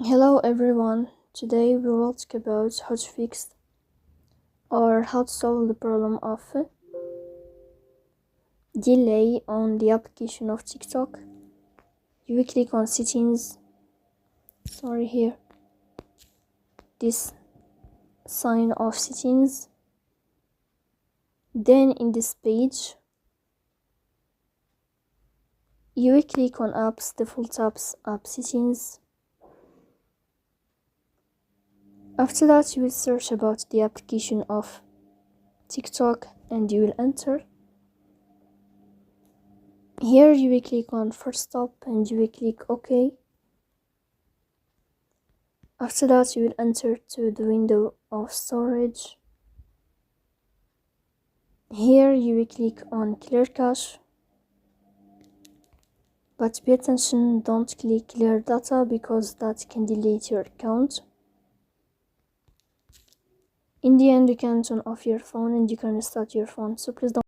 Hello everyone, today we will talk about how to fix or how to solve the problem of delay on the application of TikTok. You will click on settings, here, this sign of settings. Then in this page, you will click on apps, default apps, app settings. After that, you will search about the application of TikTok and you will enter. Here you will click on first stop and you will click OK. After that, you will enter to the window of storage. Here you will click on clear cache. But pay attention, don't click clear data because that can delete your account. In the end, you can turn off your phone and you can restart your phone, so please don't